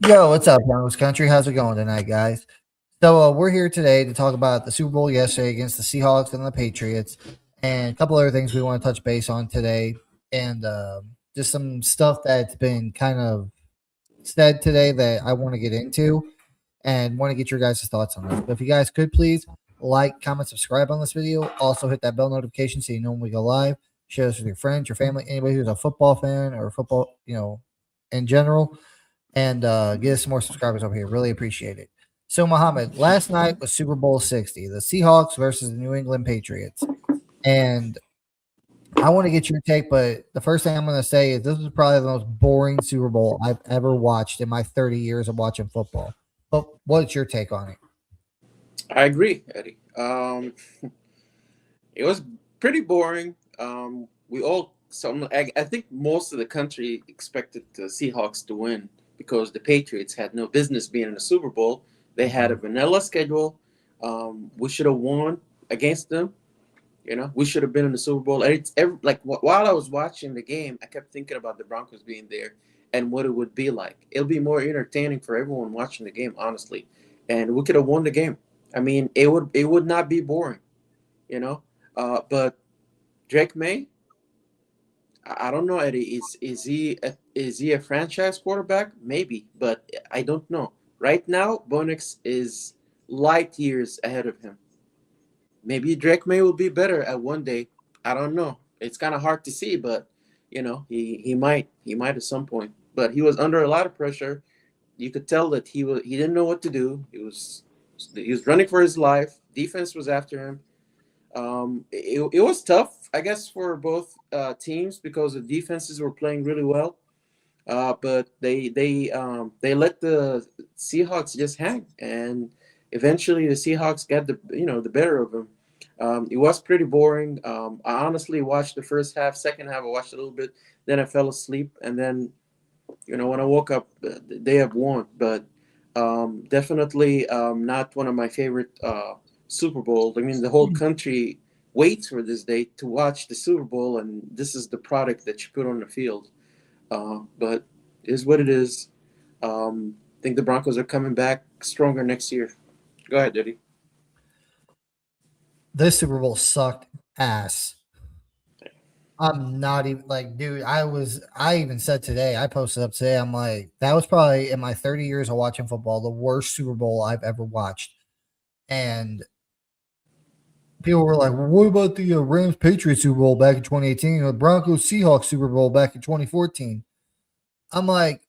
Yo, what's up, Broncos country? How's it going tonight, guys? We're here today to talk about the Super Bowl yesterday against the Seahawks and the Patriots, and a couple other things we want to touch base on today, and just some stuff that's been kind of said today that I want to get into, and want to get your guys' thoughts on this. But if you guys could please like, comment, subscribe on this video. Also hit that bell notification so you know when we go live. Share this with your friends, your family, anybody who's a football fan or football, in general, and get us some more subscribers over here. Really appreciate it. So, Mohammed, last night was Super Bowl 60, the Seahawks versus the New England Patriots. And I want to get your take, but the first thing I'm going to say is this was probably the most boring Super Bowl I've ever watched in my 30 years of watching football. But what's your take on it? I agree, Eddie. It was pretty boring. I think most of the country expected the Seahawks to win because the Patriots had no business being in the Super Bowl. They had a vanilla schedule. We should have won against them. We should have been in the Super Bowl. And while I was watching the game, I kept thinking about the Broncos being there and what it would be like. It'll be more entertaining for everyone watching the game, honestly. And we could have won the game. I mean, it would not be boring, you know. But Drake May, I don't know, Eddie. Is he a franchise quarterback? Maybe, but I don't know. Right now, Bonix is light years ahead of him. Maybe Drake May will be better at one day. I don't know. It's kind of hard to see, but he might at some point. But he was under a lot of pressure. You could tell that he didn't know what to do. He was running for his life. Defense was after him. It was tough, I guess, for both teams because the defenses were playing really well. But they let the Seahawks just hang, and eventually the Seahawks got the better of them. It was pretty boring. I honestly watched the first half, second half I watched a little bit, then I fell asleep, and then when I woke up, they have won. But definitely not one of my favorite Super Bowl. I mean, the whole country waits for this day to watch the Super Bowl, and this is the product that you put on the field. But it is what it is. I think the Broncos are coming back stronger next year. Go ahead, Diddy. This Super Bowl sucked ass. I'm not even like, dude, I even said today, I posted up today, I'm like, that was probably in my 30 years of watching football, the worst Super Bowl I've ever watched. And people were like, well, what about the Rams Patriots Super Bowl back in 2018 or the Broncos Seahawks Super Bowl back in 2014? I'm like,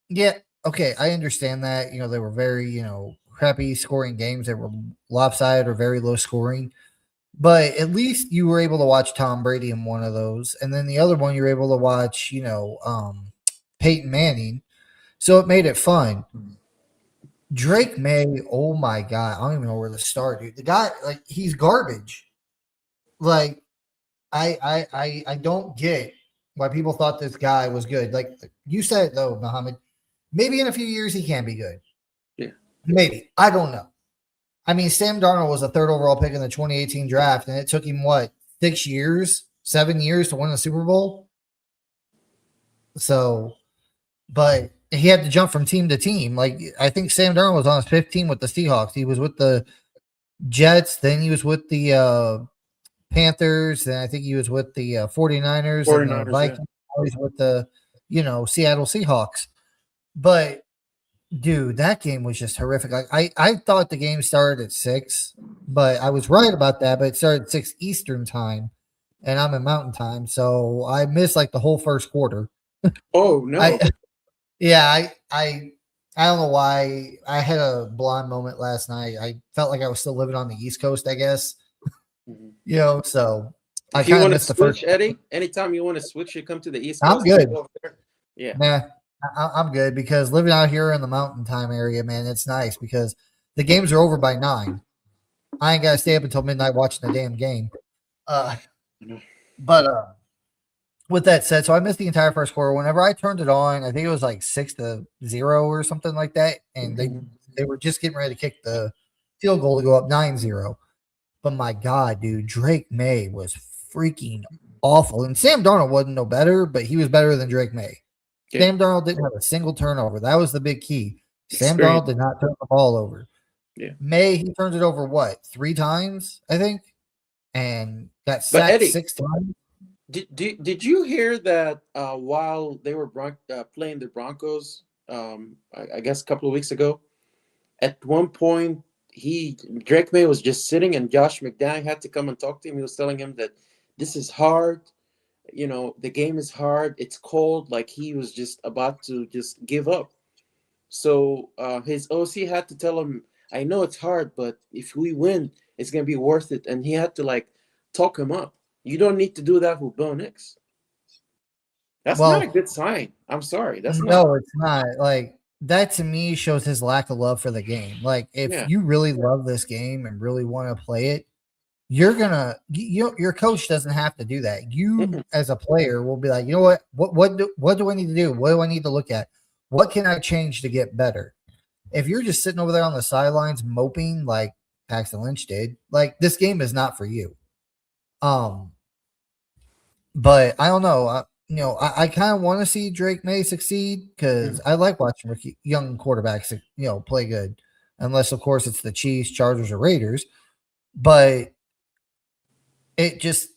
yeah, okay, I understand that. They were very, crappy scoring games. They were lopsided or very low scoring. But at least you were able to watch Tom Brady in one of those. And then the other one you were able to watch, Peyton Manning. So it made it fun. Drake May, oh my God. I don't even know where to start, dude. The guy, like, he's garbage. Like, I don't get why people thought this guy was good. Like you said though, Muhammad, maybe in a few years he can be good. Yeah. Maybe. I don't know. I mean, Sam Darnold was a third overall pick in the 2018 draft, and it took him, 6 years, 7 years to win the Super Bowl? So, but he had to jump from team to team. Like, I think Sam Darnold was on his 15 team with the Seahawks. He was with the Jets, then he was with the Panthers, then I think he was with the 49ers, and the Vikings. Yeah. Always with the, Seattle Seahawks. But dude, that game was just horrific. Like I thought the game started at 6, but I was right about that. But it started at 6 Eastern time, and I'm in Mountain time, so I missed like the whole first quarter. Oh no! I don't know why. I had a blonde moment last night. I felt like I was still living on the East Coast, I guess. So I kind of missed the first. Eddie, anytime you want to switch, you come to the East Coast. I'm good. Yeah. Nah, I'm good because living out here in the Mountain time area, man, it's nice because the games are over by 9. I ain't gotta stay up until midnight watching the damn game. But with that said, so I missed the entire first quarter. Whenever I turned it on, I think it was like 6-0 or something like that, and they were just getting ready to kick the field goal to go up 9-0. But my God, dude, Drake May was freaking awful, and Sam Darnold wasn't no better, but he was better than Drake May. Okay. Sam Darnold didn't have a single turnover. That was the big key. Sam Experience. Darnold did not turn the ball over. Yeah. May, he turned it over what, 3 times, I think, and got But sacked Eddie, 6 times. did you hear that while they were playing the Broncos, I guess a couple of weeks ago, at one point Drake May was just sitting and Josh McDaniel had to come and talk to him. He was telling him that this is hard. The game is hard. It's cold. Like he was just about to just give up. So his OC had to tell him, I know it's hard, but if we win, it's gonna be worth it. And he had to like talk him up. You don't need to do that with Bo Nix. That's not a Well, good sign. I'm sorry. That's not. no, it's not. Like, that to me shows his lack of love for the game. Like, if Yeah. you really love this game and really want to play it, you're gonna your coach doesn't have to do that. You Mm-mm. as a player will be like, you know what do I need to do? What do I need to look at? What can I change to get better? If you're just sitting over there on the sidelines moping like Paxton Lynch did, like, this game is not for you. But I don't know. I kind of want to see Drake May succeed because I like watching young quarterbacks, play good. Unless, of course, it's the Chiefs, Chargers, or Raiders. But it just,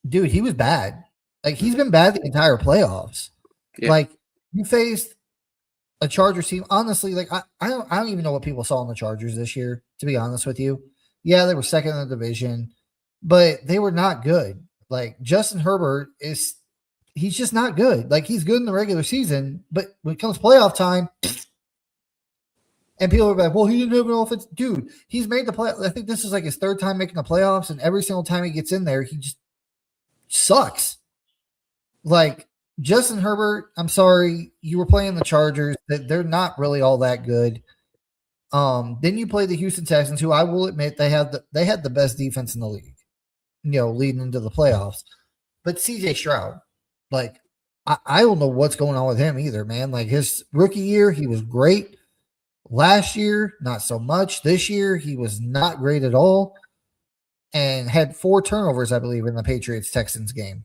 dude, he was bad. Like, he's been bad the entire playoffs. Yeah. Like, you faced a Chargers team. Honestly, like, I don't even know what people saw in the Chargers this year, to be honest with you. Yeah, they were second in the division, but they were not good. Like, Justin Herbert he's just not good. Like, he's good in the regular season, but when it comes playoff time, and people are like, well, he didn't have an offense. Dude, he's made the play. I think this is like his 3rd time making the playoffs, and every single time he gets in there, he just sucks. Like, Justin Herbert, I'm sorry, you were playing the Chargers. They're not really all that good. Then you play the Houston Texans, who I will admit they had the best defense in the league, leading into the playoffs. But CJ Stroud, like, I don't know what's going on with him either, man. Like, his rookie year, he was great. Last year, not so much. This year, he was not great at all, and had 4 turnovers, I believe, in the Patriots-Texans game.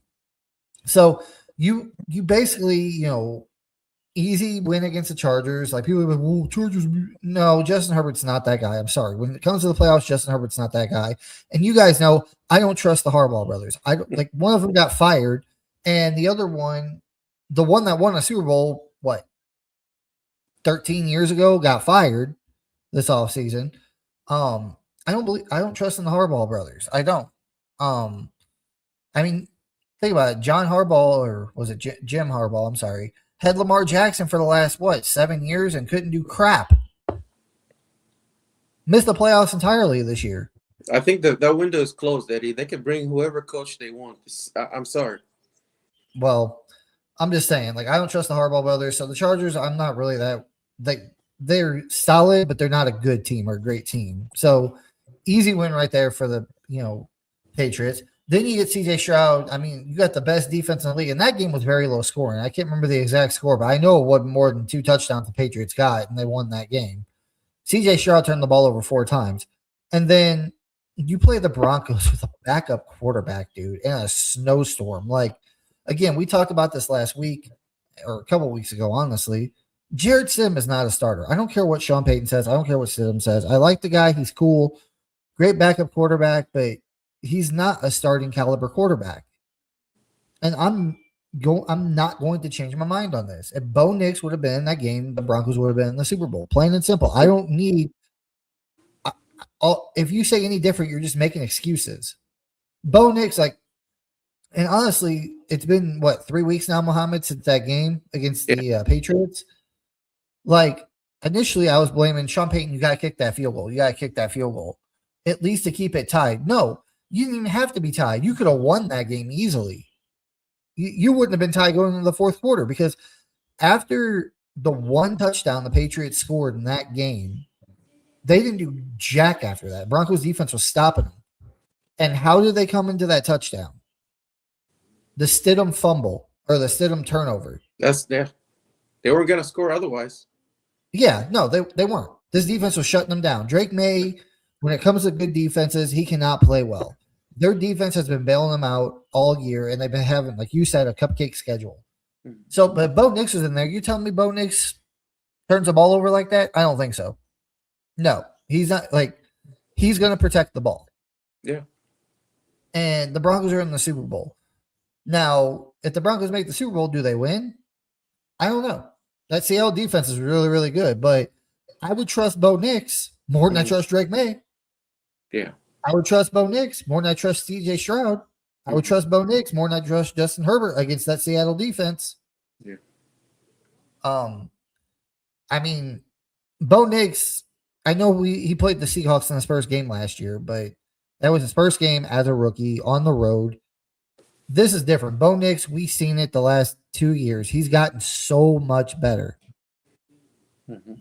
So you basically, easy win against the Chargers. Like, people are like, well, Chargers. No, Justin Herbert's not that guy. I'm sorry. When it comes to the playoffs, Justin Herbert's not that guy. And you guys know I don't trust the Harbaugh brothers. I don't, like, one of them got fired, and the other one, the one that won a Super Bowl, 13 years ago, got fired this offseason. I don't trust in the Harbaugh brothers. I don't. I mean, think about it. John Harbaugh, or was it Jim Harbaugh? I'm sorry. Had Lamar Jackson for the last 7 years and couldn't do crap. Missed the playoffs entirely this year. I think that window is closed, Eddie. They can bring whoever coach they want. I'm sorry. Well, I'm just saying, like, I don't trust the Harbaugh brothers. So the Chargers, I'm not really that. They're solid, but they're not a good team or a great team. So easy win right there for the Patriots. Then you get CJ Stroud. I mean, you got the best defense in the league, and that game was very low scoring. I can't remember the exact score, but I know it wasn't more than 2 touchdowns the Patriots got, and they won that game. CJ Stroud turned the ball over 4 times. And then you play the Broncos with a backup quarterback, dude, in a snowstorm. Like, again, we talked about this last week or a couple weeks ago, honestly. Jared Stidham is not a starter. I don't care what Sean Payton says. I don't care what Stidham says. I like the guy. He's cool. Great backup quarterback, but he's not a starting caliber quarterback. And I'm not going to change my mind on this. If Bo Nix would have been in that game, the Broncos would have been in the Super Bowl. Plain and simple. I don't need if you say any different, you're just making excuses. Bo Nix, like, and honestly, it's been 3 weeks now, Muhammad, since that game against the Patriots. Like, initially, I was blaming Sean Payton. You got to kick that field goal. You got to kick that field goal, at least to keep it tied. No, you didn't even have to be tied. You could have won that game easily. You wouldn't have been tied going into the 4th quarter, because after the 1 touchdown the Patriots scored in that game, they didn't do jack after that. Broncos defense was stopping them. And how did they come into that touchdown? The Stidham fumble, or the Stidham turnover. They weren't going to score otherwise. Yeah, no, they weren't. This defense was shutting them down. Drake May, when it comes to good defenses, he cannot play well. Their defense has been bailing them out all year, and they've been having, like you said, a cupcake schedule. So, but Bo Nix is in there. You telling me Bo Nix turns the ball over like that? I don't think so. No, he's not. Like, he's going to protect the ball. Yeah. And the Broncos are in the Super Bowl. Now, if the Broncos make the Super Bowl, do they win? I don't know. That Seattle defense is really, really good, but I would trust Bo Nix more than I trust Drake May. Yeah. I would trust Bo Nix more than I trust CJ Stroud. I would trust Bo Nix more than I trust Justin Herbert against that Seattle defense. Yeah. I mean, Bo Nix, I know he played the Seahawks in his first game last year, but that was his first game as a rookie on the road. This is different. Bo Nix, we've seen it the last 2 years. He's gotten so much better.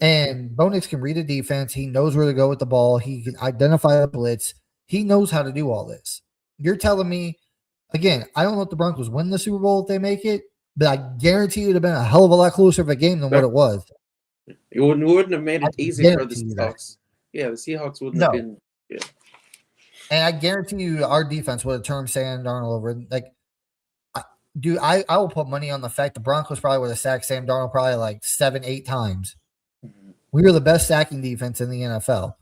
And Bo Nix can read a defense. He knows where to go with the ball. He can identify the blitz. He knows how to do all this. You're telling me, again, I don't know if the Broncos win the Super Bowl if they make it, but I guarantee you it would have been a hell of a lot closer of a game than what it was. It wouldn't have made it easy for the Seahawks. Yeah, the Seahawks wouldn't have been. Yeah. And I guarantee you our defense would have turned Sam Darnold over. Like, dude, I will put money on the fact the Broncos probably would have sacked Sam Darnold probably like 7-8 times. We were the best sacking defense in the NFL.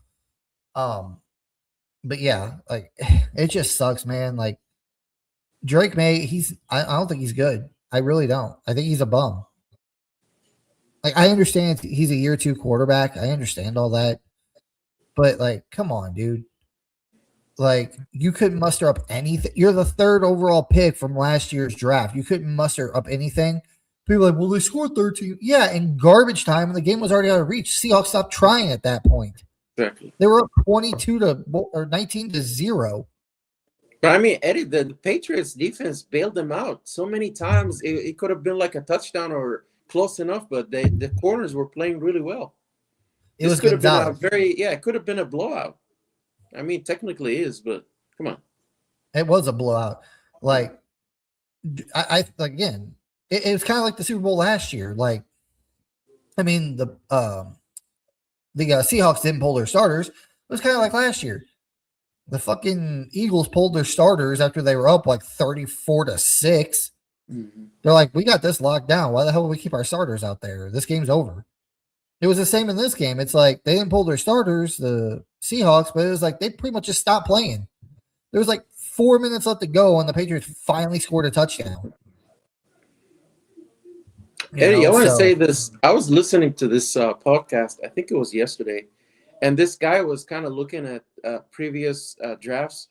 But yeah, like, it just sucks, man. Like, Drake May, I don't think he's good. I really don't. I think he's a bum. Like, I understand he's a year 2 quarterback. I understand all that. But, like, come on, dude. Like, you couldn't muster up anything. You're the 3rd overall pick from last year's draft. You couldn't muster up anything. People are like, well, they scored 13. Yeah, in garbage time, and the game was already out of reach. Seahawks stopped trying at that point. Exactly. They were up 19-0. But I mean, Eddie, the Patriots defense bailed them out so many times. It could have been like a touchdown or close enough, but the corners were playing really well. It could have been it could have been a blowout. I mean, technically it is, but come on. It was a blowout. Like, I again, it was kind of like the Super Bowl last year. Like, I mean, the Seahawks didn't pull their starters. It was kind of like last year. The fucking Eagles pulled their starters after they were up like 34-6. They're like, we got this locked down. Why the hell would we keep our starters out there? This game's over. It was the same in this game. It's like they didn't pull their starters, the Seahawks, but it was like they pretty much just stopped playing. There was like 4 minutes left to go, and the Patriots finally scored a touchdown. Eddie, I want to say this. I was listening to this podcast. I think it was yesterday. And this guy was kind of looking at previous drafts.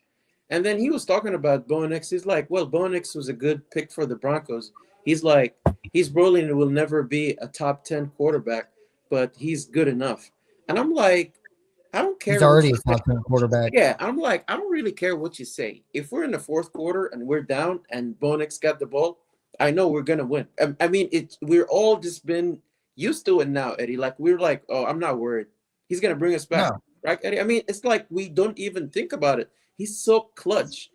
And then he was talking about Bo Nix. He's like, well, Bo Nix was a good pick for the Broncos. He's like, he's probably will never be a top 10 quarterback, but he's good enough. And I'm like, I don't care. He's already a top 10 quarterback. Yeah, I'm like, I don't really care what you say. If we're in the 4th quarter and we're down and Bo Nix got the ball, I know we're going to win. I mean, we're all just been used to it now, Eddie. Like, we're like, oh, I'm not worried. He's going to bring us back, right, Eddie? I mean, it's like we don't even think about it. He's so clutch.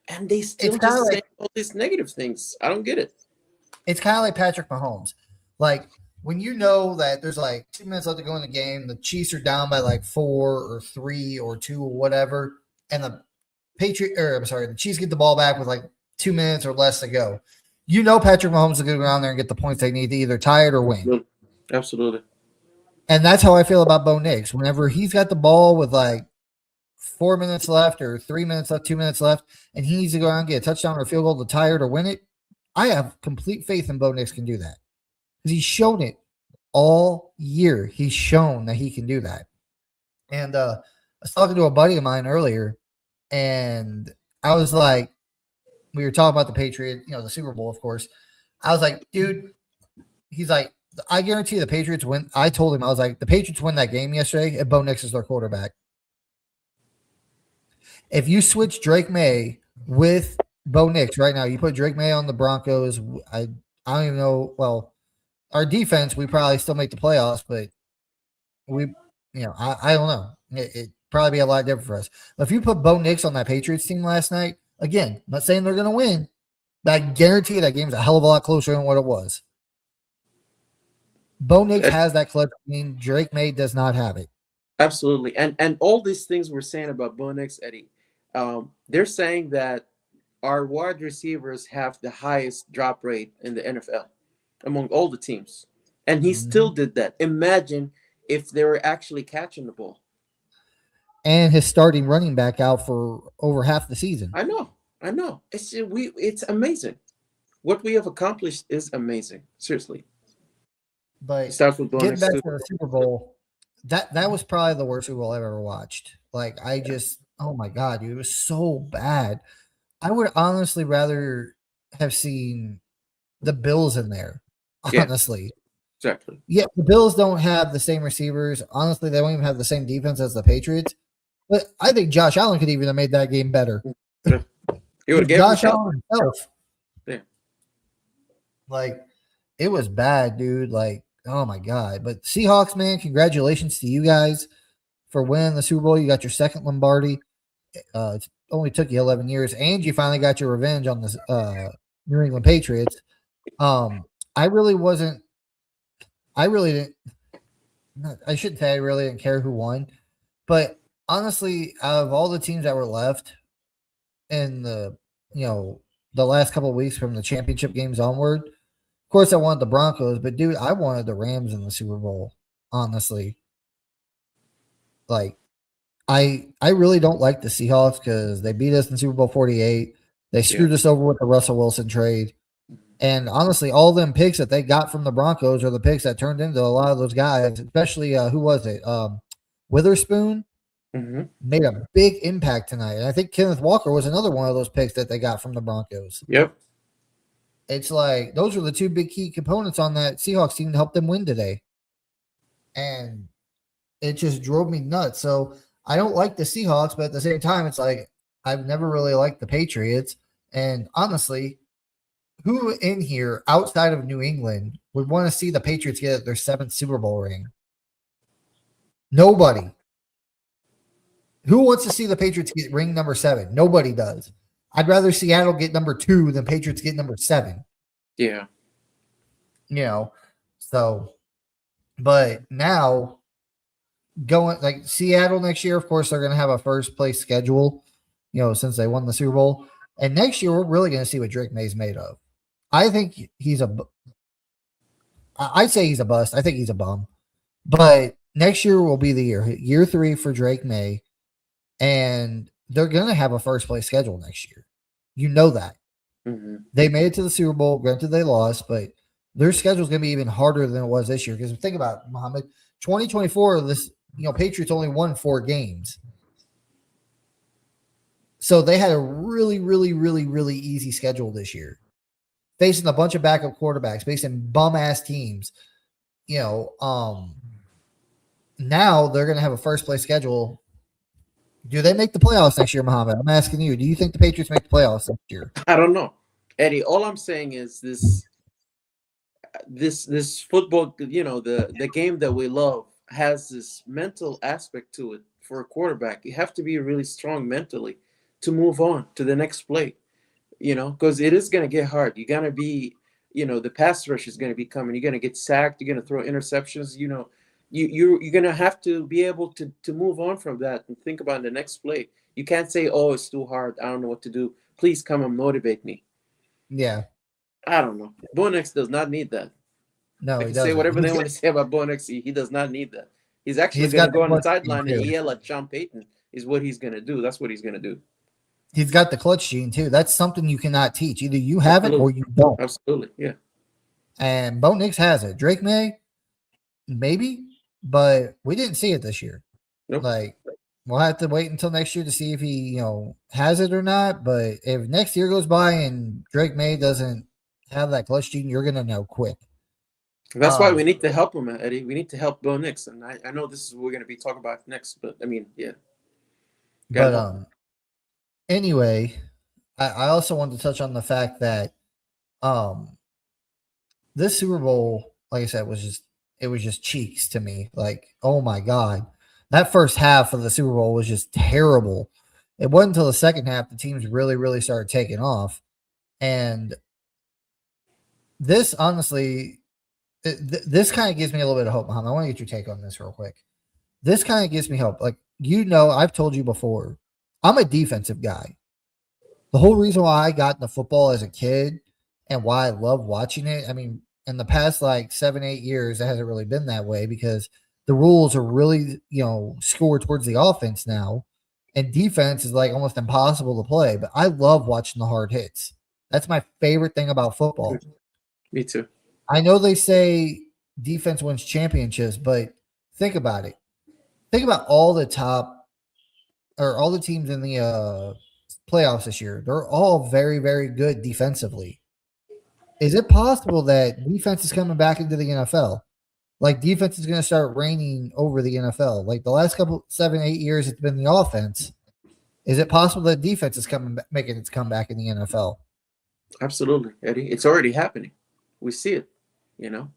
And they still just say all these negative things. I don't get it. It's kind of like Patrick Mahomes. Like, when you know that there's like 2 minutes left to go in the game, the Chiefs are down by like 4 or 3 or 2 or whatever, and the Chiefs get the ball back with like 2 minutes or less to go. You know Patrick Mahomes is going to go down there and get the points they need to either tie it or win. Absolutely. And that's how I feel about Bo Nix. Whenever he's got the ball with like 4 minutes left or 3 minutes left, 2 minutes left, and he needs to go out and get a touchdown or a field goal to tie it or win it, I have complete faith in Bo Nix can do that. Because he's shown it all year. He's shown that he can do that. And I was talking to a buddy of mine earlier, and I was like, we were talking about the Patriots, the Super Bowl, of course. I was like, dude, he's like, I guarantee the Patriots win. I told him, I was like, the Patriots win that game yesterday, and Bo Nix is their quarterback. If you switch Drake May with Bo Nix right now, you put Drake May on the Broncos, I don't even know. Well, our defense, we probably still make the playoffs, but I don't know. It'd probably be a lot different for us. But if you put Bo Nix on that Patriots team last night, again, I'm not saying they're going to win, but I guarantee that game's a hell of a lot closer than what it was. Bo Nix has that clutch. I mean, Drake May does not have it. Absolutely. And all these things we're saying about Bo Nix, Eddie, they're saying that our wide receivers have the highest drop rate in the NFL. among all the teams. And he still did that. Imagine if they were actually catching the ball. And his starting running back out for over half the season. I know. It's amazing. What we have accomplished is amazing. Seriously. But It starts with Bo getting Nix back too. to the Super Bowl, that was probably the worst Super Bowl I've ever watched. Like oh my god, dude, it was so bad. I would honestly rather have seen the Bills in there. Yeah. Honestly. Exactly. Yeah, the Bills don't have the same receivers. Honestly, they don't even have the same defense as the Patriots. But I think Josh Allen could even have made that game better. Yeah. He would have gave Josh himself. Allen himself. Yeah. Like, it was bad, dude. Like, oh my god. But Seahawks, man, congratulations to you guys for winning the Super Bowl. You got your second Lombardi. It only took you 11 years, and you finally got your revenge on the New England Patriots. I really didn't. I shouldn't say I really didn't care who won, but honestly, out of all the teams that were left in the last couple of weeks from the championship games onward, of course I wanted the Broncos, but dude, I wanted the Rams in the Super Bowl. Honestly, like I really don't like the Seahawks because they beat us in Super Bowl 48. They screwed us over with the Russell Wilson trade. And honestly, all them picks that they got from the Broncos are the picks that turned into a lot of those guys, especially who was it? Witherspoon made a big impact tonight. And I think Kenneth Walker was another one of those picks that they got from the Broncos. Yep. It's like those are the two big key components on that Seahawks team to help them win today. And it just drove me nuts. So I don't like the Seahawks, but at the same time, it's like I've never really liked the Patriots. And honestly, who in here outside of New England would want to see the Patriots get their 7th Super Bowl ring? Nobody. Who wants to see the Patriots get ring number 7? Nobody does. I'd rather Seattle get number 2 than Patriots get number 7. Yeah. So, but now going like Seattle next year, of course, they're going to have a first place schedule, since they won the Super Bowl. And next year, we're really going to see what Drake May's made of. I think I'd say he's a bust. I think he's a bum. But next year will be the year 3 for Drake May. And they're going to have a first place schedule next year. You know that. They made it to the Super Bowl. Granted, they lost, but their schedule is going to be even harder than it was this year. Because think about it, Muhammad, 2024, Patriots only won 4 games. So they had a really, really, really, really easy schedule this year. Facing a bunch of backup quarterbacks, facing bum-ass teams. Now they're going to have a first-place schedule. Do they make the playoffs next year, Muhammad? I'm asking you. Do you think the Patriots make the playoffs next year? I don't know, Eddie. All I'm saying is this football, the game that we love has this mental aspect to it for a quarterback. You have to be really strong mentally to move on to the next play, because it is going to get hard. You're going to be, the pass rush is going to be coming. You're going to get sacked. You're going to throw interceptions. You're going to have to be able to move on from that and think about the next play. You can't say, oh, it's too hard. I don't know what to do. Please come and motivate me. Yeah. I don't know. Bo Nix does not need that. No, they he can doesn't. say whatever they want to say about Bo Nix. He does not need that. He's actually going to go on the sideline and yell at Sean Payton is what he's going to do. That's what he's going to do. He's got the clutch gene, too. That's something you cannot teach. Either you have it or you don't. Absolutely, yeah. And Bo Nix has it. Drake May, maybe, but we didn't see it this year. Nope. Like, we'll have to wait until next year to see if he, has it or not. But if next year goes by and Drake May doesn't have that clutch gene, you're going to know quick. That's why we need to help him, Eddie. We need to help Bo Nix. And I know this is what we're going to be talking about next, but I mean, yeah. But anyway, I also wanted to touch on the fact that this Super Bowl, like I said, was just cheeks to me. Like, oh my God. That first half of the Super Bowl was just terrible. It wasn't until the second half the teams really, really started taking off. And this, honestly, this kind of gives me a little bit of hope, Muhammad. I want to get your take on this real quick. This kind of gives me hope. Like, I've told you before, I'm a defensive guy. The whole reason why I got into football as a kid and why I love watching it, I mean, in the past like 7-8 years, it hasn't really been that way because the rules are really, scored towards the offense now, and defense is like almost impossible to play. But I love watching the hard hits. That's my favorite thing about football. Me too. I know they say defense wins championships, but think about it. Think about all the teams in the playoffs this year. They're all very, very good defensively. Is it possible that defense is coming back into the NFL? Like defense is going to start reigning over the NFL. Like the last 7-8 years, it's been the offense. Is it possible that defense is making its comeback in the NFL? Absolutely, Eddie. It's already happening. We see it.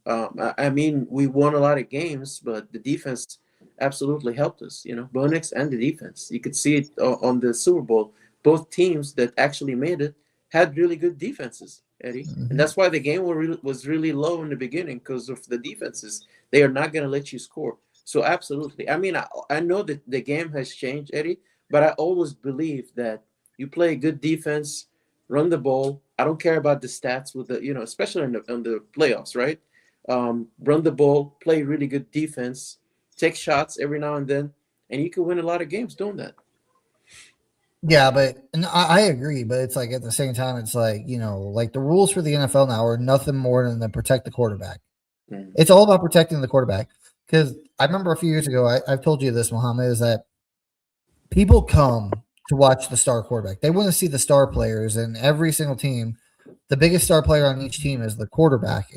I mean, we won a lot of games, but the defense absolutely helped us. Bo Nix and the defense. You could see it on the Super Bowl. Both teams that actually made it had really good defenses, Eddie. Mm-hmm. And that's why the game was really low in the beginning because of the defenses. They are not going to let you score. So absolutely. I mean, I know that the game has changed, Eddie, but I always believe that you play good defense, run the ball. I don't care about the stats with the, especially in the playoffs, right? Run the ball, play really good defense, take shots every now and then, and you can win a lot of games doing that. Yeah, but I agree, but it's like at the same time, it's like, like the rules for the NFL now are nothing more than to protect the quarterback. Mm-hmm. It's all about protecting the quarterback. Because I remember a few years ago, I've told you this, Muhammad, is that people come to watch the star quarterback. They want to see the star players, and every single team, the biggest star player on each team is the quarterback.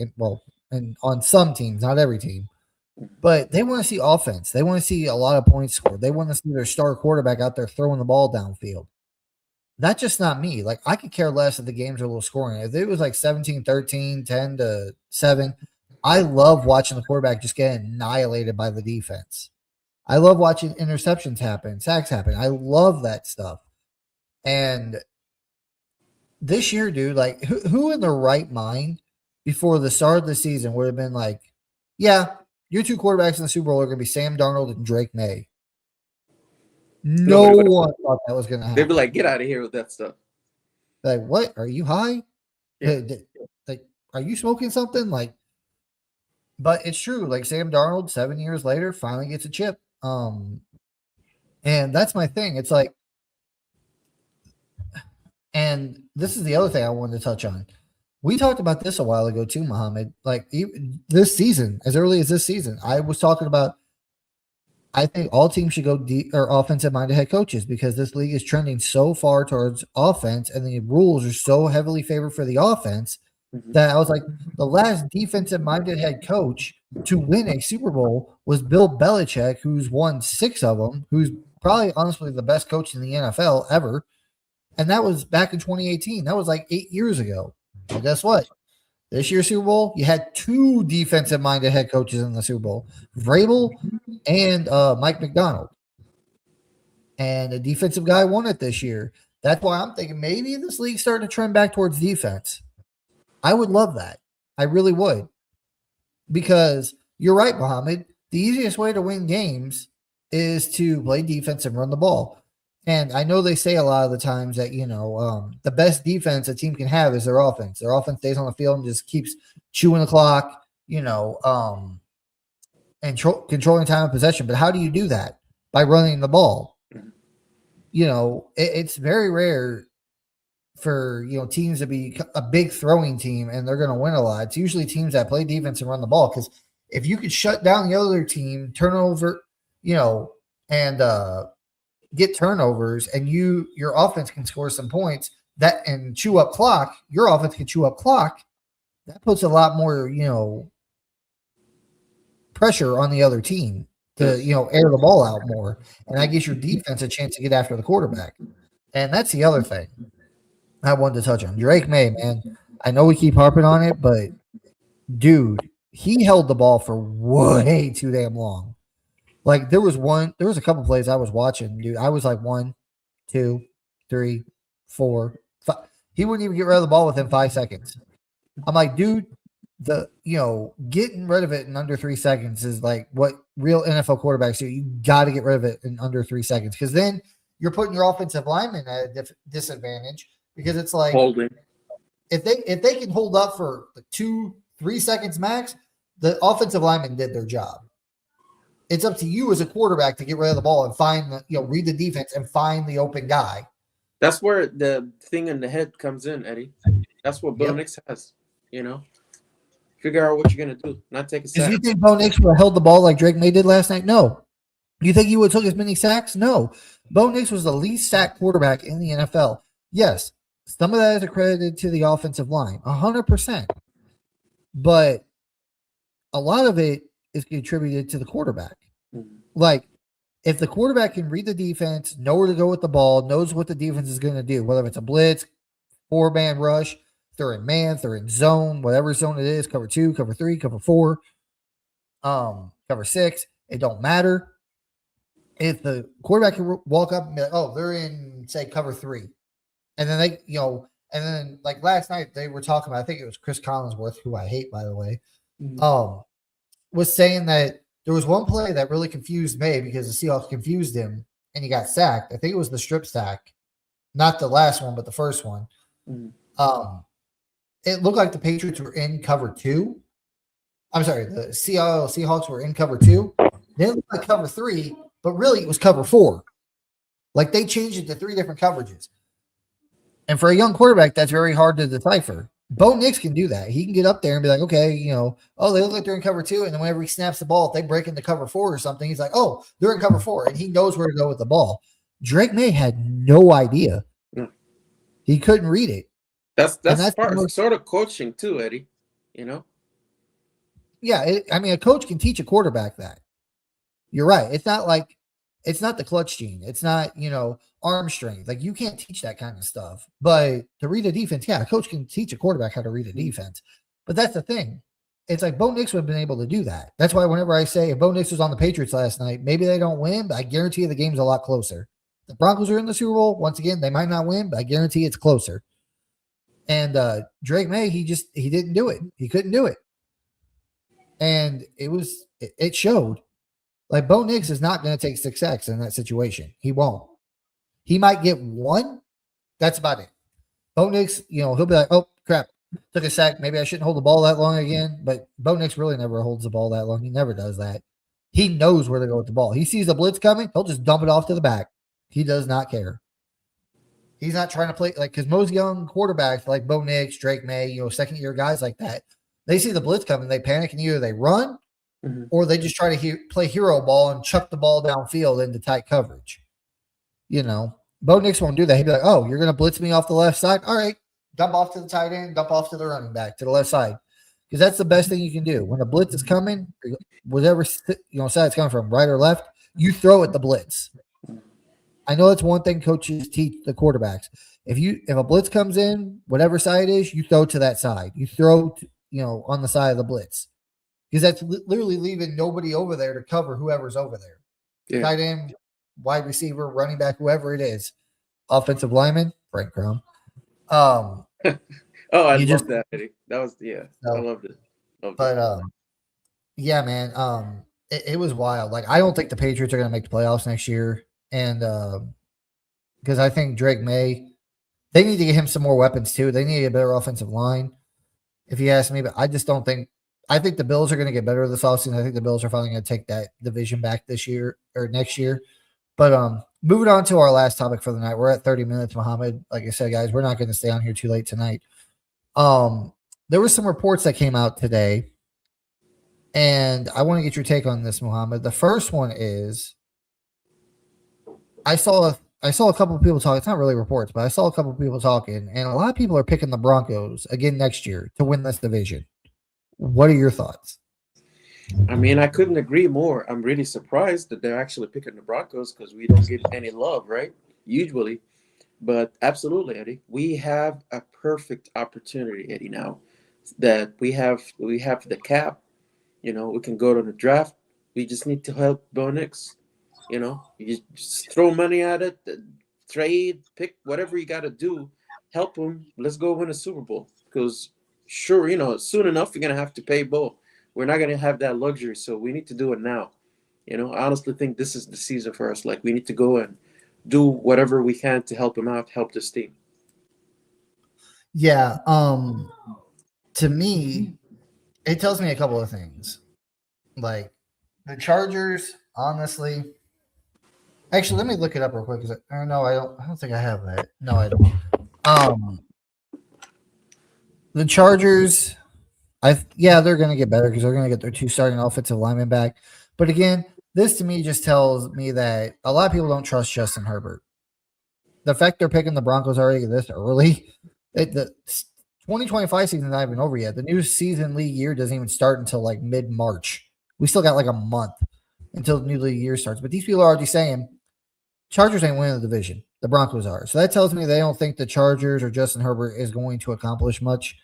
And on some teams, not every team. But they want to see offense. They want to see a lot of points scored. They want to see their star quarterback out there throwing the ball downfield. That's just not me. Like, I could care less if the games are a little scoring. If it was like 17-13, 10-7, I love watching the quarterback just get annihilated by the defense. I love watching interceptions happen, sacks happen. I love that stuff. And this year, dude, like, who in their right mind before the start of the season would have been like, yeah, your two quarterbacks in the Super Bowl are going to be Sam Darnold and Drake May. No one thought that was going to happen. They'd be like, get out of here with that stuff. Like, what? Are you high? Yeah. Like, are you smoking something? Like, but it's true. Like, Sam Darnold, 7 years later, finally gets a chip. And that's my thing. It's like, and this is the other thing I wanted to touch on. We talked about this a while ago too, Muhammad. Like this season, as early as this season, I was talking about. I think all teams should go offensive-minded head coaches because this league is trending so far towards offense, and the rules are so heavily favored for the offense that I was like, the last defensive-minded head coach to win a Super Bowl was Bill Belichick, who's won 6 of them, who's probably honestly the best coach in the NFL ever, and that was back in 2018. That was like 8 years ago. Well, guess what? This year's Super Bowl, you had 2 defensive-minded head coaches in the Super Bowl, Vrabel and Mike McDonald. And a defensive guy won it this year. That's why I'm thinking maybe this league's starting to trend back towards defense. I would love that. I really would. Because you're right, Muhammad. The easiest way to win games is to play defense and run the ball. And I know they say a lot of the times that, the best defense a team can have is their offense. Their offense stays on the field and just keeps chewing the clock, and controlling time of possession. But how do you do that? By running the ball. It's very rare for, teams to be a big throwing team and they're going to win a lot. It's usually teams that play defense and run the ball. Because if you could shut down the other team, turnover, and get turnovers, and your offense can score some points and chew up clock. Your offense can chew up clock. That puts a lot more, pressure on the other team to, air the ball out more. And that gives your defense a chance to get after the quarterback. And that's the other thing I wanted to touch on. Drake May, man. I know we keep harping on it, but dude, he held the ball for way too damn long. Like there was a couple plays I was watching, dude. I was like 1, 2, 3, 4, 5. He wouldn't even get rid of the ball within 5 seconds. I'm like, dude, getting rid of it in under 3 seconds is like what real NFL quarterbacks do. You got to get rid of it in under 3 seconds because then you're putting your offensive lineman at a disadvantage because it's like holding. If they can hold up for 2, 3 seconds max, the offensive linemen did their job. It's up to you as a quarterback to get rid of the ball and find read the defense and find the open guy. That's where the thing in the head comes in, Eddie. That's what Bo Nix has. Figure out what you're gonna do. Not take a sack. Do you think Bo Nix would have held the ball like Drake May did last night? No. Do you think he would have took as many sacks? No. Bo Nix was the least sacked quarterback in the NFL. Yes, some of that is accredited to the offensive line, 100%. But a lot of it is attributed to the quarterback. Mm-hmm. Like, if the quarterback can read the defense, know where to go with the ball, knows what the defense is going to do, whether it's a blitz, 4-man rush, they're in man, they're in zone, whatever zone it is, cover 2, cover 3, cover 4, cover 6, it don't matter. If the quarterback can walk up and be like, oh, they're in, say, cover 3. And then and then like last night they were talking about, I think it was Chris Collinsworth, who I hate, by the way, was saying that there was one play that really confused May because the Seahawks confused him and he got sacked. I think it was the strip sack, not the last one, but the first one. Mm-hmm. It looked like the Patriots were in cover 2. I'm sorry, the Seahawks were in cover 2. They looked like cover 3, but really it was cover 4. Like they changed it to 3 different coverages. And for a young quarterback, that's very hard to decipher. Bo Nix can do that. He can get up there and be like, okay, they look like they're in cover 2. And then whenever he snaps the ball, if they break into cover 4 or something, he's like, oh, they're in cover 4. And he knows where to go with the ball. Drake May had no idea. Yeah. He couldn't read it. That's sort of coaching too, Eddie. Yeah, a coach can teach a quarterback that. You're right. It's not the clutch gene. It's not, arm strength. Like you can't teach that kind of stuff. But to read a defense, yeah, a coach can teach a quarterback how to read a defense. But that's the thing. It's like Bo Nix would have been able to do that. That's why whenever I say if Bo Nix was on the Patriots last night, maybe they don't win, but I guarantee you the game's a lot closer. The Broncos are in the Super Bowl. Once again, they might not win, but I guarantee it's closer. And Drake May, he didn't do it. He couldn't do it. And it showed. Like Bo Nix is not going to take 6 sacks in that situation. He won't. He might get 1. That's about it. Bo Nix, he'll be like, oh, crap, took a sack. Maybe I shouldn't hold the ball that long again. But Bo Nix really never holds the ball that long. He never does that. He knows where to go with the ball. He sees the blitz coming. He'll just dump it off to the back. He does not care. He's not trying to play because most young quarterbacks like Bo Nix, Drake May, second-year guys like that, they see the blitz coming, they panic, and either they run or they just try to play hero ball and chuck the ball downfield into tight coverage. Bo Nix won't do that. He'd be like, oh, you're going to blitz me off the left side? All right, dump off to the tight end, dump off to the running back, to the left side. Because that's the best thing you can do. When a blitz is coming, whatever side it's coming from, right or left, you throw at the blitz. I know that's one thing coaches teach the quarterbacks. If a blitz comes in, whatever side it is, you throw to that side. You throw, on the side of the blitz. Because that's literally leaving nobody over there to cover whoever's over there. Yeah. Tight end, wide receiver, running back, whoever it is. Offensive lineman, Frank Crum. I love that, Eddie. That was, I loved it. Yeah, man, it was wild. Like, I don't think the Patriots are going to make the playoffs next year. And because I think Drake May, they need to get him some more weapons too. They need a better offensive line, if you ask me. But I just don't think. I think the Bills are going to get better this offseason. I think the Bills are finally going to take that division back this year or next year. But moving on to our last topic for the night, we're at 30 minutes, Muhammad. Like I said, guys, we're not going to stay on here too late tonight. There were some reports that came out today, and I want to get your take on this, Muhammad. The first one is. I saw a couple of people talking. It's not really reports, but I saw a couple of people talking, and a lot of people are picking the Broncos again next year to win this division. What are your thoughts? I mean, I couldn't agree more. I'm really surprised that they're actually picking the Broncos because we don't get any love, right? Usually. But absolutely, Eddie. We have a perfect opportunity, Eddie, now that we have the cap. We can go to the draft. We just need to help Bo Nix. You just throw money at it, trade, pick whatever you got to do, help them. Let's go win a Super Bowl. Because sure, soon enough you're gonna have to pay Bo. We're not gonna have that luxury, so we need to do it now. I honestly think this is the season for us. Like we need to go and do whatever we can to help him out, help this team. Yeah. To me, it tells me a couple of things. Like the Chargers, honestly. Actually, let me look it up real quick. No, I don't. I don't think I have that. No, I don't. The Chargers, they're going to get better because they're going to get their 2 starting offensive linemen back. But again, this to me just tells me that a lot of people don't trust Justin Herbert. The fact they're picking the Broncos already this early, the 2025 season's not even over yet. The new season league year doesn't even start until like mid-March. We still got like a month until the new league year starts. But these people are already saying Chargers ain't winning the division. The Broncos are. So that tells me they don't think the Chargers or Justin Herbert is going to accomplish much.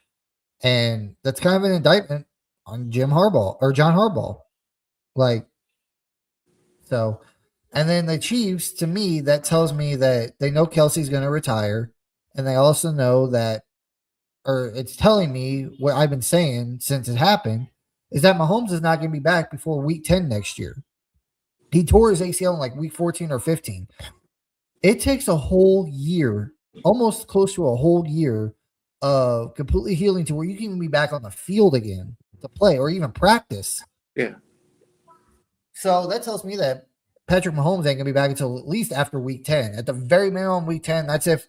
And that's kind of an indictment on John Harbaugh. And then the Chiefs, to me, that tells me that they know Kelsey's going to retire. And they also know that, or it's telling me what I've been saying since it happened, is that Mahomes is not going to be back before week 10 next year. He tore his ACL in like week 14 or 15. It takes a whole year, almost close to a whole year of completely healing to where you can be back on the field again to play or even practice. Yeah. So that tells me that Patrick Mahomes ain't going to be back until at least after week 10. At the very minimum, week 10, that's if,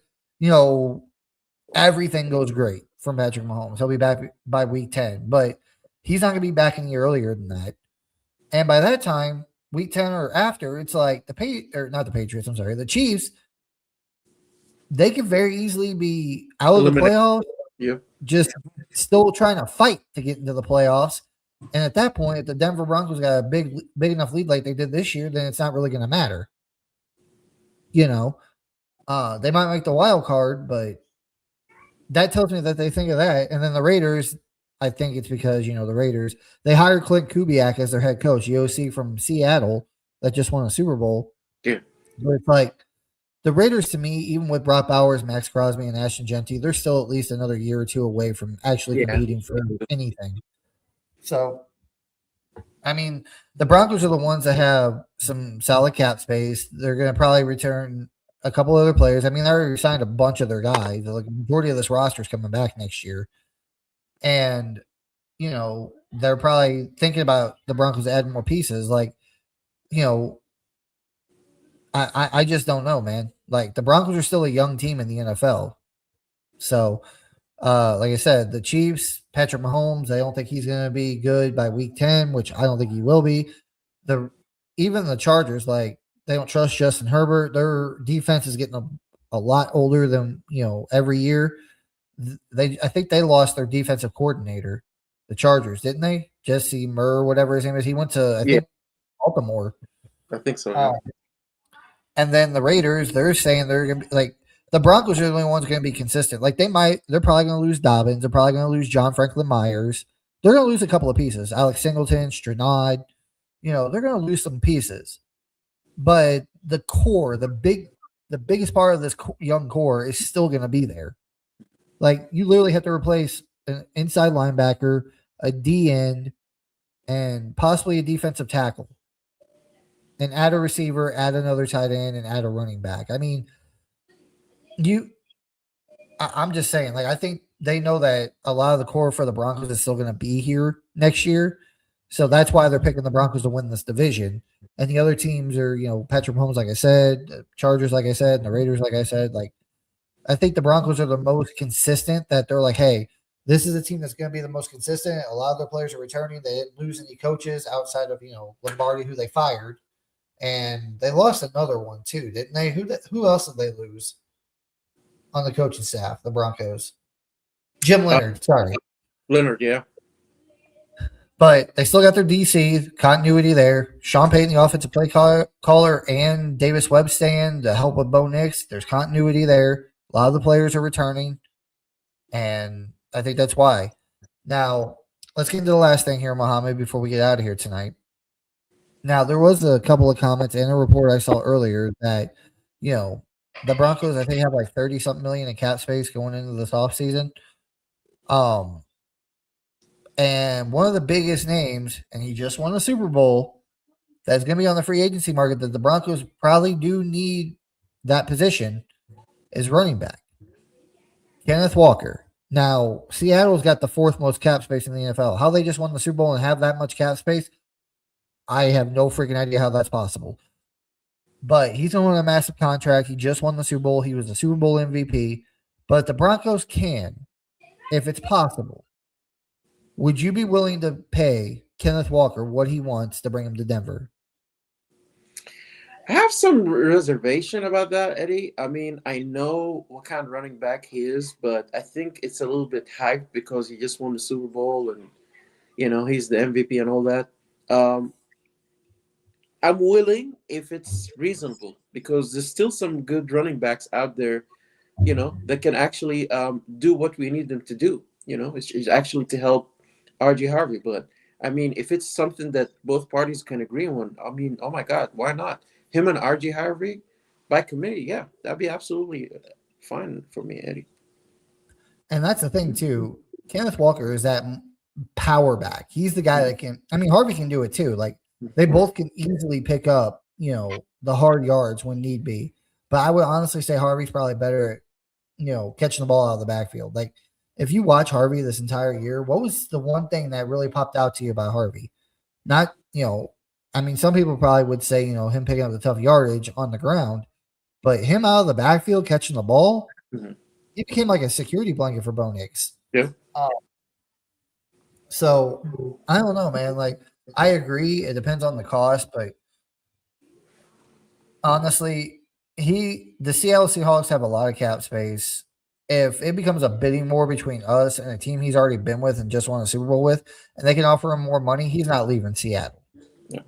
everything goes great from Patrick Mahomes. He'll be back by week 10, but he's not going to be back any earlier than that. And by that time, week 10 or after, it's like the Chiefs, they could very easily be out of the playoffs. Yep. Just still trying to fight to get into the playoffs. And at that point, if the Denver Broncos got a big enough lead like they did this year, then it's not really going to matter. They might make the wild card, but that tells me that they think of that. And then the Raiders, I think it's because, the Raiders, they hired Clint Kubiak as their head coach, the OC from Seattle that just won a Super Bowl. Yeah. But it's like the Raiders, to me, even with Brock Bowers, Max Crosby, and Ashton Genty, they're still at least another year or two away from actually competing for anything. So, I mean, the Broncos are the ones that have some solid cap space. They're going to probably return a couple other players. I mean, they already signed a bunch of their guys. Like, the majority of this roster is coming back next year. And, they're probably thinking about the Broncos adding more pieces. Like, I just don't know, man. Like, the Broncos are still a young team in the NFL. So, like I said, the Chiefs, Patrick Mahomes, I don't think he's going to be good by week 10, which I don't think he will be. Even the Chargers, like, they don't trust Justin Herbert. Their defense is getting a lot older than, every year. I think they lost their defensive coordinator, the Chargers, didn't they? Jesse Murr, whatever his name is. He went to, I think, Baltimore. I think so. And then the Raiders, they're saying they're going to be like, the Broncos are the only ones going to be consistent. Like, they're probably going to lose Dobbins. They're probably going to lose John Franklin Myers. They're going to lose a couple of pieces. Alex Singleton, Stranad, they're going to lose some pieces. But the core, the biggest part of this young core is still going to be there. Like, you literally have to replace an inside linebacker, a D end, and possibly a defensive tackle. And add a receiver, add another tight end, and add a running back. I mean, I'm just saying, like, I think they know that a lot of the core for the Broncos is still going to be here next year. So that's why they're picking the Broncos to win this division. And the other teams are, Patrick Mahomes, like I said, the Chargers, like I said, and the Raiders, like I said. Like, I think the Broncos are the most consistent, that they're like, hey, this is a team that's going to be the most consistent. A lot of their players are returning. They didn't lose any coaches outside of, Lombardi, who they fired. And they lost another one too, didn't they? Who else did they lose on the coaching staff, the Broncos? Jim Leonard, sorry. Leonard, yeah. But they still got their DC, continuity there. Sean Payton, the offensive play caller, and Davis Webb staying to help with Bo Nix. There's continuity there. A lot of the players are returning. And I think that's why. Now, let's get into the last thing here, Mohammed, before we get out of here tonight. Now, there was a couple of comments in a report I saw earlier that, the Broncos, I think, have like 30-something million in cap space going into this offseason. And one of the biggest names, and he just won a Super Bowl, that's going to be on the free agency market that the Broncos probably do need that position, is running back. Kenneth Walker. Now, Seattle's got the fourth most cap space in the NFL. How they just won the Super Bowl and have that much cap space, I have no freaking idea how that's possible. But he's on a massive contract. He just won the Super Bowl. He was the Super Bowl MVP. But the Broncos can, if it's possible. Would you be willing to pay Kenneth Walker what he wants to bring him to Denver? I have some reservation about that, Eddie. I mean, I know what kind of running back he is, but I think it's a little bit hyped because he just won the Super Bowl and he's the MVP and all that. I'm willing if it's reasonable because there's still some good running backs out there, that can actually do what we need them to do. It's actually to help RG Harvey. But I mean, if it's something that both parties can agree on, I mean, oh my God, why not? Him and RG Harvey by committee, yeah, that'd be absolutely fine for me, Eddie. And that's the thing too. Kenneth Walker is that power back. He's the guy that can. I mean, Harvey can do it too. Like they both can easily pick up, the hard yards when need be. But I would honestly say Harvey's probably better at, catching the ball out of the backfield. Like if you watch Harvey this entire year, what was the one thing that really popped out to you about Harvey? Not, I mean, some people probably would say, him picking up the tough yardage on the ground, but him out of the backfield catching the ball, he became like a security blanket for Bo Nix. Yeah. So I don't know, man. Like I agree, it depends on the cost, but honestly, the Seattle Seahawks have a lot of cap space. If it becomes a bidding war between us and a team he's already been with and just won a Super Bowl with, and they can offer him more money, he's not leaving Seattle. Yeah.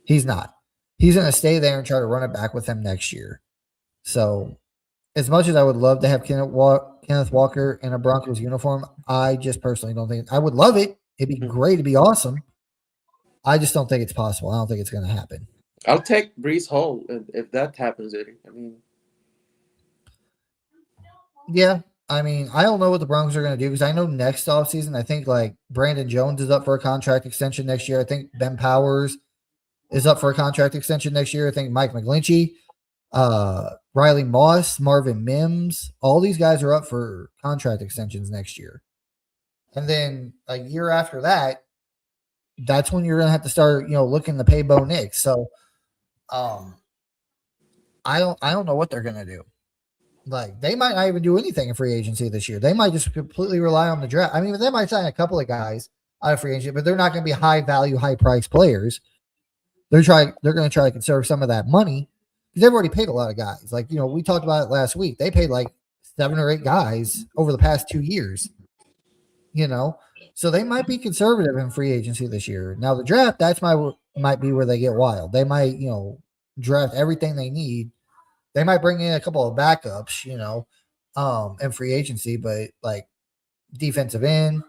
He's not. He's going to stay there and try to run it back with him next year. So, as much as I would love to have Kenneth Walker in a Broncos uniform, I just personally don't think I would love it. It'd be great. It'd be awesome. I just don't think it's possible. I don't think it's going to happen. I'll take Breece Hall if that happens, Eddie. I mean, yeah. I mean, I don't know what the Broncos are going to do because I know next offseason, I think like Brandon Jones is up for a contract extension next year. I think Ben Powers is up for a contract extension next year. I think Mike McGlinchey, Riley Moss, Marvin Mims, all these guys are up for contract extensions next year. And then a year after that, that's when you're going to have to start, looking to pay Bo Nix. So, I don't know what they're going to do. Like they might not even do anything in free agency this year. They might just completely rely on the draft. I mean, they might sign a couple of guys out of free agency, but they're not going to be high value, high price players. They're going to try to conserve some of that money because they've already paid a lot of guys. Like, we talked about it last week. They paid like 7 or 8 guys over the past 2 years, so they might be conservative in free agency this year. Now the draft, might be where they get wild. They might, draft everything they need. They might bring in a couple of backups, in free agency, but like defensive end,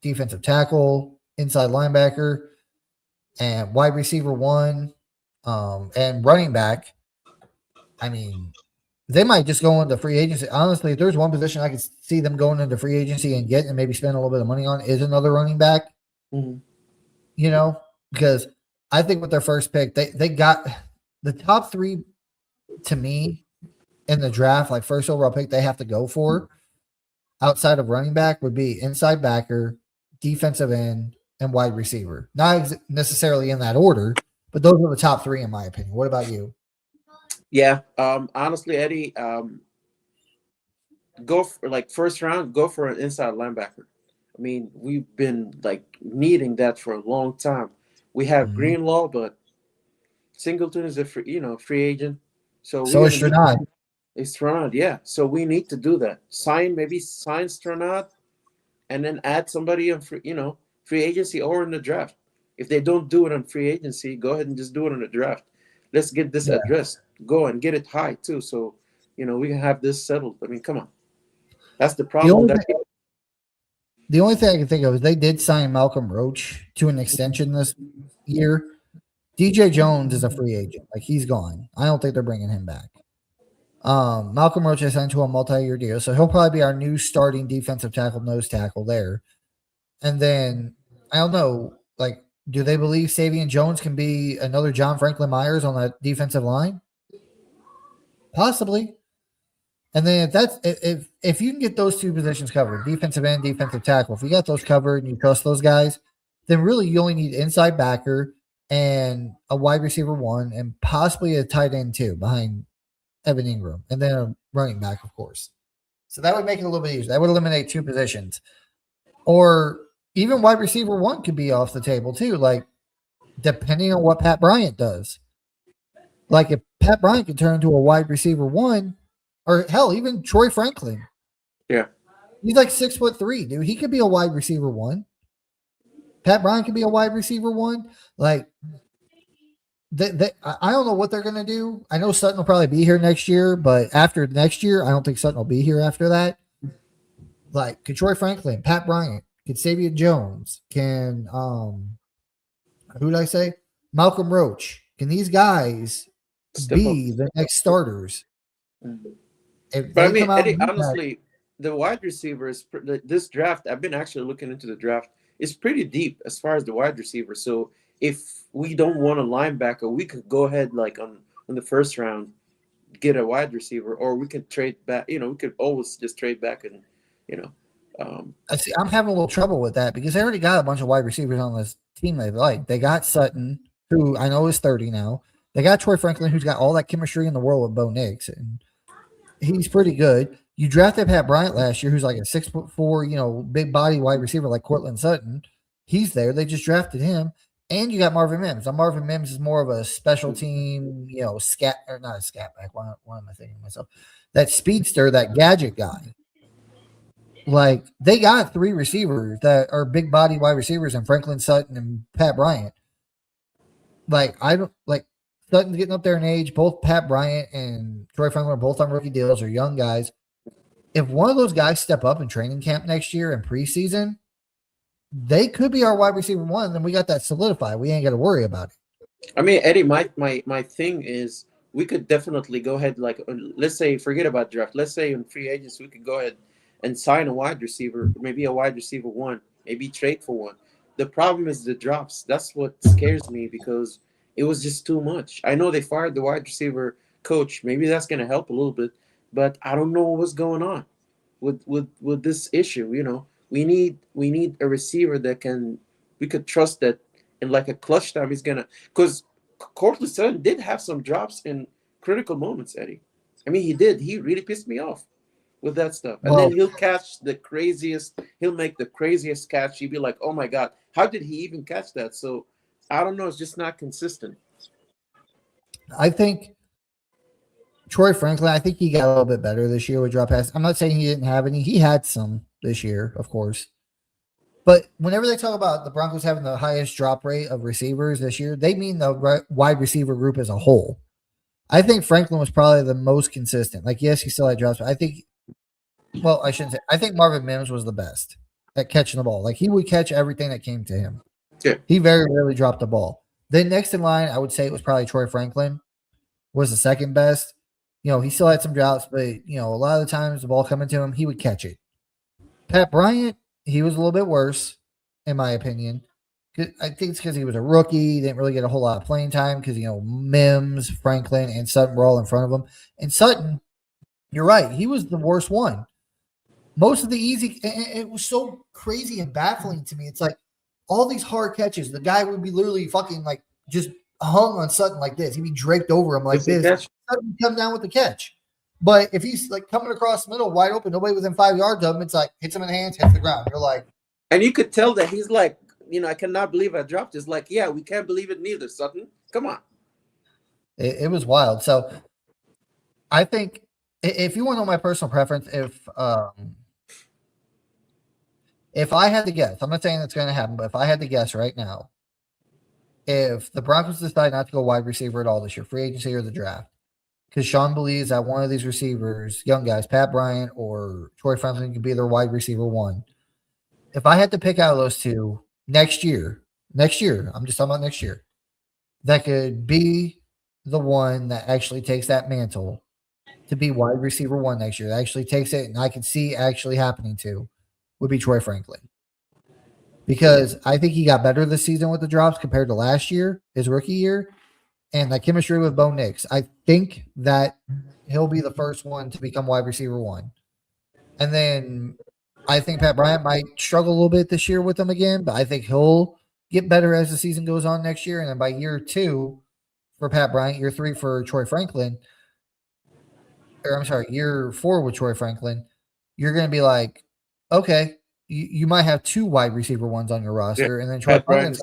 defensive tackle, inside linebacker, and wide receiver 1, and running back. I mean, they might just go into free agency. Honestly, if there's one position I could see them going into free agency and get and maybe spend a little bit of money on is another running back. Because I think with their first pick, they got the top 3 to me in the draft, like first overall pick they have to go for outside of running back would be inside backer, defensive end, and wide receiver. Not necessarily in that order, but those are the top 3 in my opinion. What about you? Yeah. Honestly, Eddie, go for like first round, go for an inside linebacker. I mean, we've been like needing that for a long time. We have Greenlaw, but Singleton is a free agent. So is Strnad. It's Strnad, yeah. So we need to do that. Sign Strnad, and then add somebody in free agency or in the draft. If they don't do it on free agency, go ahead and just do it in the draft. Let's get this addressed. Go and get it high too, so we can have this settled. I mean, come on. That's the problem. The only thing I can think of is they did sign Malcolm Roach to an extension this year. DJ Jones is a free agent. Like he's gone. I don't think they're bringing him back. Malcolm Roach is signed to a multi-year deal, so he'll probably be our new starting defensive tackle, nose tackle there. And then I don't know, like, do they believe Savion Jones can be another John Franklin Myers on that defensive line? Possibly. And then if you can get those two positions covered, defensive end, defensive tackle, if you got those covered and you trust those guys, then really you only need inside backer and a wide receiver one and possibly a tight end two behind Evan Ingram, and then a running back, of course. So that would make it a little bit easier. That would eliminate two positions. Or even wide receiver one could be off the table too, like depending on what Pat Bryant does. Like if Pat Bryant could turn into a wide receiver one, or hell, even Troy Franklin. Yeah. He's like 6'3", dude. He could be a wide receiver one. Pat Bryant could be a wide receiver one. Like, I don't know what they're going to do. I know Sutton will probably be here next year, but after next year, I don't think Sutton will be here after that. Like, could Troy Franklin, Pat Bryant, could Xavier Jones, can, who did I say? Malcolm Roach. Can these guys be the next starters? But I mean, Eddie, honestly, the wide receivers, this draft, I've been actually looking into the draft. It's pretty deep as far as the wide receiver. So if we don't want a linebacker, we could go ahead like on the first round, get a wide receiver, or we could trade back. You know, we could always just trade back and, you know. I see. I'm having a little trouble with that because they already got a bunch of wide receivers on this team they like. They got Sutton, who I know is 30 now. They got Troy Franklin, who's got all that chemistry in the world with Bo Nix, and he's pretty good. You drafted Pat Bryant last year, who's like a 6'4", you know, big body wide receiver like Cortland Sutton. He's there. They just drafted him. And you got Marvin Mims. Now, Marvin Mims is more of a special team, you know, not a scat back. Why am I thinking of myself? That speedster, that gadget guy. Like, they got three receivers that are big body wide receivers and Franklin Sutton and Pat Bryant. Like, I don't like Sutton's getting up there in age. Both Pat Bryant and Troy Franklin are both on rookie deals, are young guys. If one of those guys step up in training camp next year in preseason, they could be our wide receiver one. Then we got that solidified. We ain't got to worry about it. I mean, Eddie, my thing is we could definitely go ahead, like, let's say, forget about draft. Let's say in free agents, we could go ahead and sign a wide receiver, maybe a wide receiver one, maybe trade for one. The problem is the drops. That's what scares me because it was just too much. I know they fired the wide receiver coach. Maybe that's going to help a little bit, but I don't know what's going on with this issue. You know, we need a receiver that we could trust that in like a clutch time he's gonna. Because Cortland Sutton did have some drops in critical moments, Eddie. I mean, he did. He really pissed me off with that stuff. And then he'll make the craziest catch. You'd be like, oh my God, how did he even catch that? So I don't know. It's just not consistent. I think Troy Franklin, I think he got a little bit better this year with drop pass. I'm not saying he didn't have any. He had some this year, of course. But whenever they talk about the Broncos having the highest drop rate of receivers this year, they mean the wide receiver group as a whole. I think Franklin was probably the most consistent. Like, yes, he still had drops. But I think, well, I shouldn't say. I think Marvin Mims was the best at catching the ball. Like, he would catch everything that came to him. Yeah. He very rarely dropped the ball. Then next in line, I would say it was probably Troy Franklin was the second best. You know, he still had some drops, but, you know, a lot of the times the ball coming to him, he would catch it. Pat Bryant, he was a little bit worse, in my opinion. I think it's because he was a rookie. He didn't really get a whole lot of playing time because, you know, Mims, Franklin, and Sutton were all in front of him. And Sutton, you're right, he was the worst one. Most of the easy, it was so crazy and baffling to me. It's like all these hard catches, the guy would be literally fucking like just hung on Sutton like this. He'd be draped over him like this. Sutton would come down with the catch. But if he's like coming across the middle wide open, nobody within 5 yards of him, it's like hits him in the hands, hits the ground. You're like, and you could tell that he's like, you know, I cannot believe I dropped. It's like, yeah, we can't believe it neither, Sutton. Come on. It was wild. So I think if you want to know my personal preference, if I had to guess, I'm not saying that's going to happen, but if I had to guess right now, if the Broncos decide not to go wide receiver at all this year, free agency or the draft, because Sean believes that one of these receivers, young guys, Pat Bryant or Troy Franklin, could be their wide receiver one. If I had to pick out of those two next year, I'm just talking about next year, that could be the one that actually takes that mantle to be wide receiver one next year, that actually takes it, and I can see actually happening to, would be Troy Franklin. Because I think he got better this season with the drops compared to last year, his rookie year, and that chemistry with Bo Nix. I think that he'll be the first one to become wide receiver one. And then I think Pat Bryant might struggle a little bit this year with them again, but I think he'll get better as the season goes on next year. And then by year 2 for Pat Bryant, year 3 for Troy Franklin, or I'm sorry, year 4 with Troy Franklin, you're going to be like, okay, you might have 2 wide receiver ones on your roster. And then Troy Pat Bryant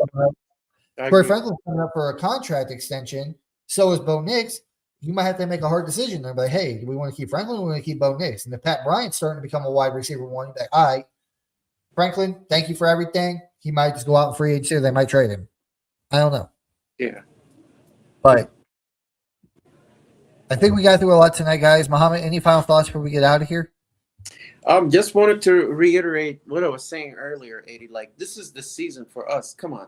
Franklin's coming up for a contract extension. So is Bo Nix. You might have to make a hard decision. They're like, hey, do we want to keep Franklin or do we want to keep Bo Nix? And if Pat Bryant's starting to become a wide receiver one, you're like, all right, Franklin, thank you for everything. He might just go out in free agency or they might trade him. I don't know. Yeah. But I think we got through a lot tonight, guys. Muhammad, any final thoughts before we get out of here? Just wanted to reiterate what I was saying earlier, 80. Like, this is the season for us. Come on.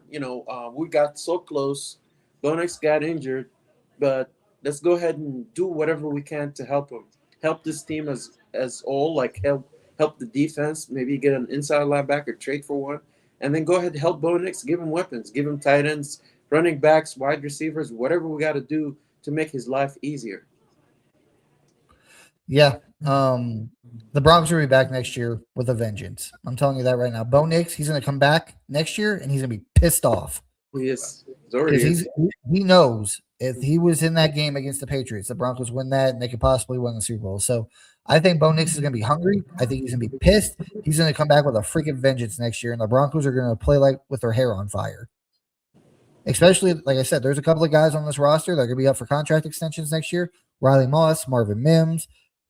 We got so close. Bo Nix got injured, but let's go ahead and do whatever we can to help him. Help this team as all, like help the defense, maybe get an inside linebacker, trade for one, and then go ahead and help Bo Nix, give him weapons, give him tight ends, running backs, wide receivers, whatever we got to do to make his life easier. Yeah. The Broncos will be back next year with a vengeance. I'm telling you that right now. Bo Nix, he's going to come back next year and he's going to be pissed off. Yes. He knows if he was in that game against the Patriots, the Broncos win that and they could possibly win the Super Bowl. So I think Bo Nix is going to be hungry. I think he's going to be pissed. He's going to come back with a freaking vengeance next year, and the Broncos are going to play like with their hair on fire. Especially, like I said, there's a couple of guys on this roster that are going to be up for contract extensions next year. Riley Moss, Marvin Mims.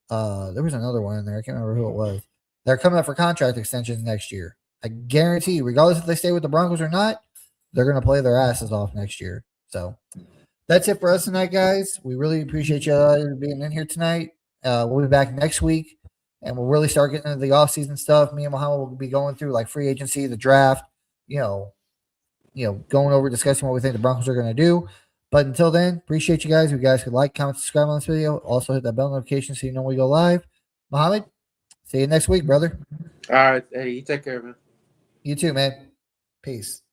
There was another one in there. I can't remember who it was. They're coming up for contract extensions next year. I guarantee you, regardless if they stay with the Broncos or not, they're going to play their asses off next year. So that's it for us tonight, guys. We really appreciate you being in here tonight. We'll be back next week, and we'll really start getting into the offseason stuff. Me and Muhammad will be going through like free agency, the draft, going over discussing what we think the Broncos are going to do. But until then, appreciate you guys. If you guys could like, comment, subscribe on this video. Also hit that bell notification so you know when we go live. Muhammad, see you next week, brother. All right. Hey, you take care, man. You too, man. Peace.